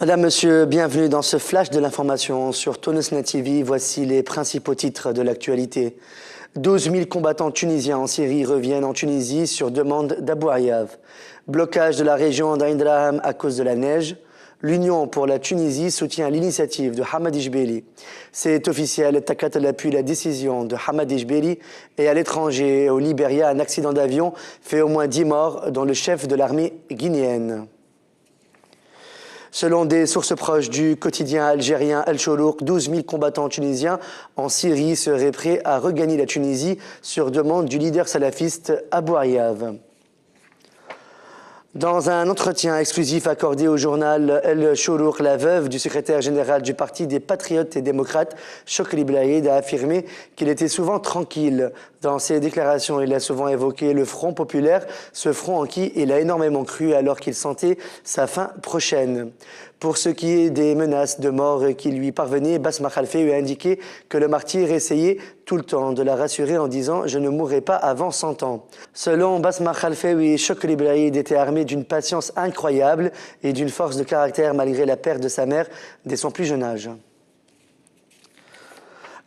Madame, Monsieur, bienvenue dans ce flash de l'information sur Tonisnet TV. Voici les principaux titres de l'actualité. 12 000 combattants tunisiens en Syrie reviennent en Tunisie sur demande d'Abou Ayav. Blocage de la région d'Ain Draham à cause de la neige. L'Union pour la Tunisie soutient l'initiative de Hamadi Jbeli. C'est officiel, Takatel appuie la décision de Hamadi Jbeli. Et à l'étranger, au Libéria, un accident d'avion fait au moins 10 morts, dont le chef de l'armée guinéenne. Selon des sources proches du quotidien algérien El Cholouk, 12 000 combattants tunisiens en Syrie seraient prêts à regagner la Tunisie sur demande du leader salafiste Abou Ayav. Dans un entretien exclusif accordé au journal El Cholouk, la veuve du secrétaire général du Parti des Patriotes et Démocrates, Chokri Blaïd, a affirmé qu'il était souvent tranquille. Dans ses déclarations, il a souvent évoqué le Front populaire, ce front en qui il a énormément cru alors qu'il sentait sa fin prochaine. Pour ce qui est des menaces de mort qui lui parvenaient, Basma Khalfé lui a indiqué que le martyr essayait tout le temps de la rassurer en disant « Je ne mourrai pas avant 100 ans ». Selon Basma Khalfé, Chokri Blaïd était armé d'une patience incroyable et d'une force de caractère malgré la perte de sa mère dès son plus jeune âge.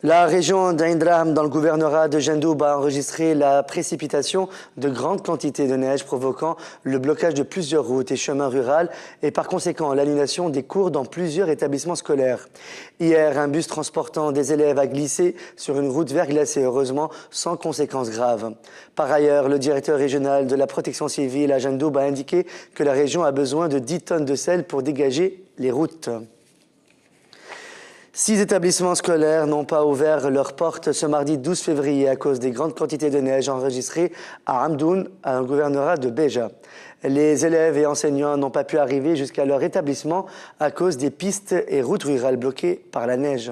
La région d'Ain Draham, dans le gouvernorat de Gendoub, a enregistré la précipitation de grandes quantités de neige provoquant le blocage de plusieurs routes et chemins ruraux et par conséquent l'annulation des cours dans plusieurs établissements scolaires. Hier, un bus transportant des élèves a glissé sur une route verglacée, heureusement sans conséquences graves. Par ailleurs, le directeur régional de la protection civile à Gendoub a indiqué que la région a besoin de 10 tonnes de sel pour dégager les routes. 6 établissements scolaires n'ont pas ouvert leurs portes ce mardi 12 février à cause des grandes quantités de neige enregistrées à Hamdoun, un gouvernorat de Béja. Les élèves et enseignants n'ont pas pu arriver jusqu'à leur établissement à cause des pistes et routes rurales bloquées par la neige.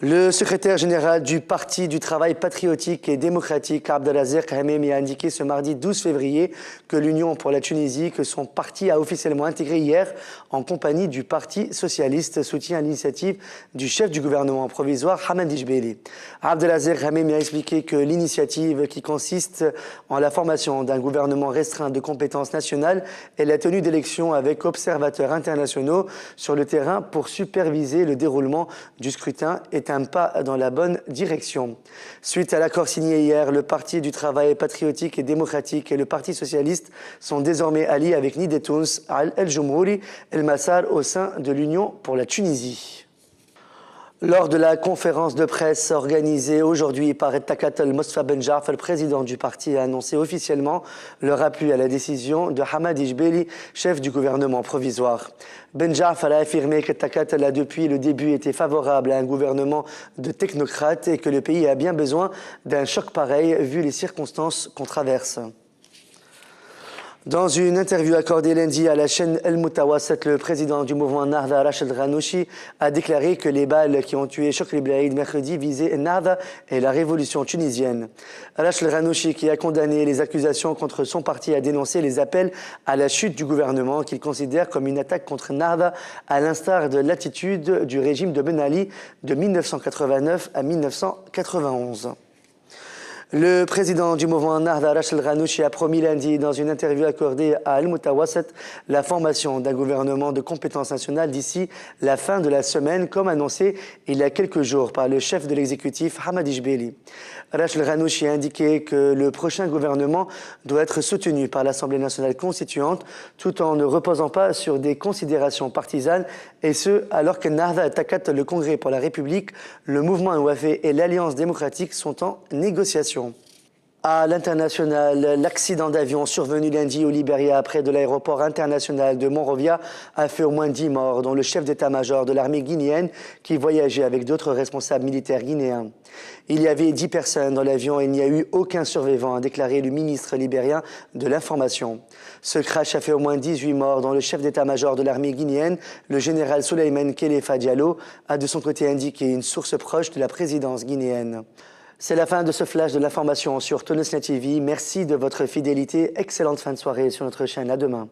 Le secrétaire général du Parti du travail patriotique et démocratique, Abdelazek Hamemi, a indiqué ce mardi 12 février que l'Union pour la Tunisie, que son parti a officiellement intégré hier en compagnie du Parti socialiste, soutient l'initiative du chef du gouvernement provisoire, Hamadi Jbeli. Abdelazek Hamemi a expliqué que l'initiative, qui consiste en la formation d'un gouvernement restreint de compétences nationales et la tenue d'élections avec observateurs internationaux sur le terrain pour superviser le déroulement du scrutin, est un pas dans la bonne direction. Suite à l'accord signé hier, le Parti du travail patriotique et démocratique et le Parti socialiste sont désormais alliés avec Nidetouns, Al-Jumhouri, El-Massar au sein de l'Union pour la Tunisie. Lors de la conférence de presse organisée aujourd'hui par Takatel Mosfa Benjaf, le président du parti a annoncé officiellement leur appui à la décision de Hamadi Jbeli, chef du gouvernement provisoire. Benjaf a affirmé que Takatel a depuis le début été favorable à un gouvernement de technocrates et que le pays a bien besoin d'un choc pareil vu les circonstances qu'on traverse. Dans une interview accordée lundi à la chaîne El Moutawassat, le président du mouvement Nahda, Rachid Ghannouchi, a déclaré que les balles qui ont tué Chokri Blaïd mercredi visaient Nahda et la révolution tunisienne. Rachid Ghannouchi, qui a condamné les accusations contre son parti, a dénoncé les appels à la chute du gouvernement qu'il considère comme une attaque contre Nahda, à l'instar de l'attitude du régime de Ben Ali de 1989 à 1991. Le président du mouvement Nahda, Rachid Ghannouchi, a promis lundi dans une interview accordée à Al Moutawassat la formation d'un gouvernement de compétence nationale d'ici la fin de la semaine, comme annoncé il y a quelques jours par le chef de l'exécutif Hamadi Jbeli. Rachid Ghannouchi a indiqué que le prochain gouvernement doit être soutenu par l'Assemblée nationale constituante tout en ne reposant pas sur des considérations partisanes, et ce alors que Nahda Takat, le Congrès pour la République, le mouvement Ouafé et l'Alliance démocratique sont en négociation. À l'international, l'accident d'avion survenu lundi au Libéria près de l'aéroport international de Monrovia a fait au moins 10 morts, dont le chef d'état-major de l'armée guinéenne qui voyageait avec d'autres responsables militaires guinéens. Il y avait 10 personnes dans l'avion et il n'y a eu aucun survivant, a déclaré le ministre libérien de l'Information. Ce crash a fait au moins 18 morts, dont le chef d'état-major de l'armée guinéenne, le général Souleymane Kelefa Diallo, a de son côté indiqué une source proche de la présidence guinéenne. C'est la fin de ce flash de l'information sur Tonisnet TV. Merci de votre fidélité. Excellente fin de soirée sur notre chaîne. À demain.